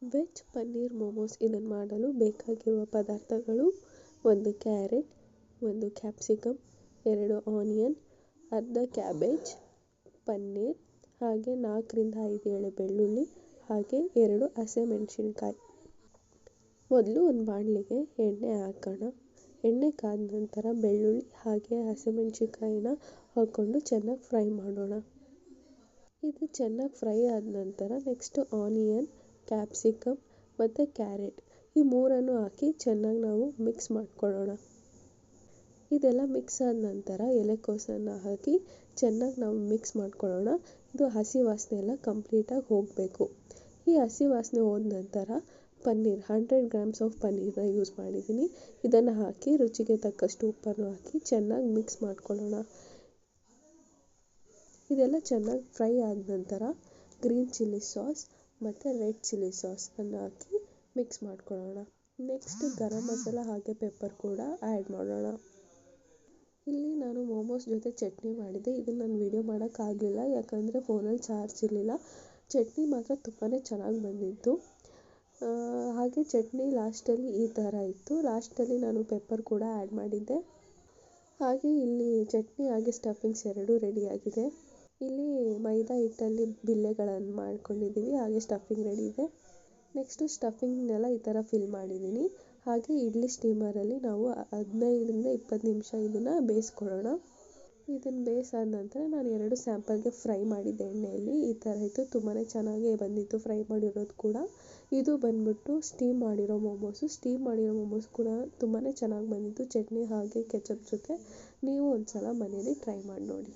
Veg paneer momos ಇದನ್ನು ಮಾಡಲು ಬೇಕಾಗಿರುವ ಪದಾರ್ಥಗಳು: ಒಂದು ಕ್ಯಾರೆಟ್, ಒಂದು ಕ್ಯಾಪ್ಸಿಕಮ್, 2 ಆನಿಯನ್, ಅರ್ಧ ಕ್ಯಾಬೇಜ್, ಪನ್ನೀರ್, ಹಾಗೆ 4ರಿಂದ 5 ಎಳೆ ಬೆಳ್ಳುಳ್ಳಿ, ಹಾಗೆ 2 ಹಸಿಮೆಣಸಿನ್ಕಾಯಿ. ಮೊದಲು ಒಂದು ಬಾಣಲಿಗೆ ಎಣ್ಣೆ ಹಾಕೋಣ. ಎಣ್ಣೆ ಕಾದ ನಂತರ ಬೆಳ್ಳುಳ್ಳಿ ಹಾಗೆ ಹಸಿಮೆಣಸಿನ್ಕಾಯಿನ ಹಾಕ್ಕೊಂಡು ಚೆನ್ನಾಗಿ ಫ್ರೈ ಮಾಡೋಣ. ಇದು ಚೆನ್ನಾಗಿ ಫ್ರೈ ಆದ ನಂತರ ನೆಕ್ಸ್ಟ್ ಆನಿಯನ್, ಕ್ಯಾಪ್ಸಿಕಮ್ ಮತ್ತು ಕ್ಯಾರೆಟ್ ಈ ಮೂರನ್ನು ಹಾಕಿ ಚೆನ್ನಾಗಿ ನಾವು ಮಿಕ್ಸ್ ಮಾಡ್ಕೊಳ್ಳೋಣ. ಇದೆಲ್ಲ ಮಿಕ್ಸ್ ಆದ ನಂತರ ಎಲೆಕೋಸನ್ನು ಹಾಕಿ ಚೆನ್ನಾಗಿ ನಾವು ಮಿಕ್ಸ್ ಮಾಡ್ಕೊಳ್ಳೋಣ. ಇದು ಹಸಿ ವಾಸನೆ ಎಲ್ಲ ಕಂಪ್ಲೀಟಾಗಿ ಹೋಗಬೇಕು. ಈ ಹಸಿ ವಾಸನೆ ಹೋದ ನಂತರ ಪನ್ನೀರ್ 100 ಗ್ರಾಮ್ಸ್ ಆಫ್ ಪನ್ನೀರ್ನ ಯೂಸ್ ಮಾಡಿದ್ದೀನಿ. ಇದನ್ನು ಹಾಕಿ ರುಚಿಗೆ ತಕ್ಕಷ್ಟು ಉಪ್ಪನ್ನು ಹಾಕಿ ಚೆನ್ನಾಗಿ ಮಿಕ್ಸ್ ಮಾಡ್ಕೊಳ್ಳೋಣ. ಇದೆಲ್ಲ ಚೆನ್ನಾಗಿ ಫ್ರೈ ಆದ ನಂತರ ಗ್ರೀನ್ ಚಿಲ್ಲಿ ಸಾಸ್ ಮತ್ತು ರೆಡ್ ಚಿಲ್ಲಿ ಸಾಸನ್ನು ಹಾಕಿ ಮಿಕ್ಸ್ ಮಾಡ್ಕೊಳ್ಳೋಣ. ನೆಕ್ಸ್ಟ್ ಗರಂ ಮಸಾಲ ಹಾಗೆ ಪೆಪ್ಪರ್ ಕೂಡ ಆ್ಯಡ್ ಮಾಡೋಣ. ಇಲ್ಲಿ ನಾನು ಮೋಮೋಸ್ ಜೊತೆ ಚಟ್ನಿ ಮಾಡಿದ್ದೆ. ಇದನ್ನು ನಾನು ವಿಡಿಯೋ ಮಾಡೋಕ್ಕಾಗಲಿಲ್ಲ ಯಾಕಂದರೆ ಫೋನಲ್ಲಿ ಚಾರ್ಜ್ ಇರಲಿಲ್ಲ. ಚಟ್ನಿ ಮಾತ್ರ ತುಂಬಾ ಚೆನ್ನಾಗಿ ಬಂದಿತ್ತು. ಹಾಗೆ ಚಟ್ನಿ ಲಾಸ್ಟಲ್ಲಿ ಈ ಥರ ಇತ್ತು. ಲಾಸ್ಟಲ್ಲಿ ನಾನು ಪೆಪ್ಪರ್ ಕೂಡ ಆ್ಯಡ್ ಮಾಡಿದ್ದೆ. ಹಾಗೆ ಇಲ್ಲಿ ಚಟ್ನಿ ಹಾಗೆ ಸ್ಟಫಿಂಗ್ಸ್ ಎರಡೂ ರೆಡಿಯಾಗಿದೆ. ಇಲ್ಲಿ ಮೈದಾ ಹಿಟ್ಟಲ್ಲಿ ಬಿಲ್ಲೆಗಳನ್ನು ಮಾಡ್ಕೊಂಡಿದ್ದೀವಿ. ಹಾಗೆ ಸ್ಟಫಿಂಗ್ ರೆಡಿ ಇದೆ. ನೆಕ್ಸ್ಟು ಸ್ಟಫಿಂಗ್ನೆಲ್ಲ ಈ ಥರ ಫಿಲ್ ಮಾಡಿದ್ದೀನಿ. ಹಾಗೆ ಇಡ್ಲಿ ಸ್ಟೀಮರಲ್ಲಿ ನಾವು 15ರಿಂದ 20 ನಿಮಿಷ ಇದನ್ನು ಬೇಯಿಸ್ಕೊಳ್ಳೋಣ. ಇದನ್ನು ಬೇಯಿಸಾದ ನಂತರ ನಾನು 2 ಸ್ಯಾಂಪಲ್ಗೆ ಫ್ರೈ ಮಾಡಿದ್ದೆ ಎಣ್ಣೆಯಲ್ಲಿ. ಈ ಥರ ಇತ್ತು, ತುಂಬಾ ಚೆನ್ನಾಗೇ ಬಂದಿತ್ತು ಫ್ರೈ ಮಾಡಿರೋದು ಕೂಡ. ಇದು ಬಂದ್ಬಿಟ್ಟು ಸ್ಟೀಮ್ ಮಾಡಿರೋ ಮೋಮೋಸು. ಸ್ಟೀಮ್ ಮಾಡಿರೋ ಮೋಮೋಸ್ ಕೂಡ ತುಂಬಾ ಚೆನ್ನಾಗಿ ಬಂದಿತ್ತು ಚಟ್ನಿ ಹಾಗೆ ಕೆಚಪ್ ಜೊತೆ. ನೀವು ಒಂದು ಸಲ ಮನೇಲಿ ಟ್ರೈ ಮಾಡಿ ನೋಡಿ.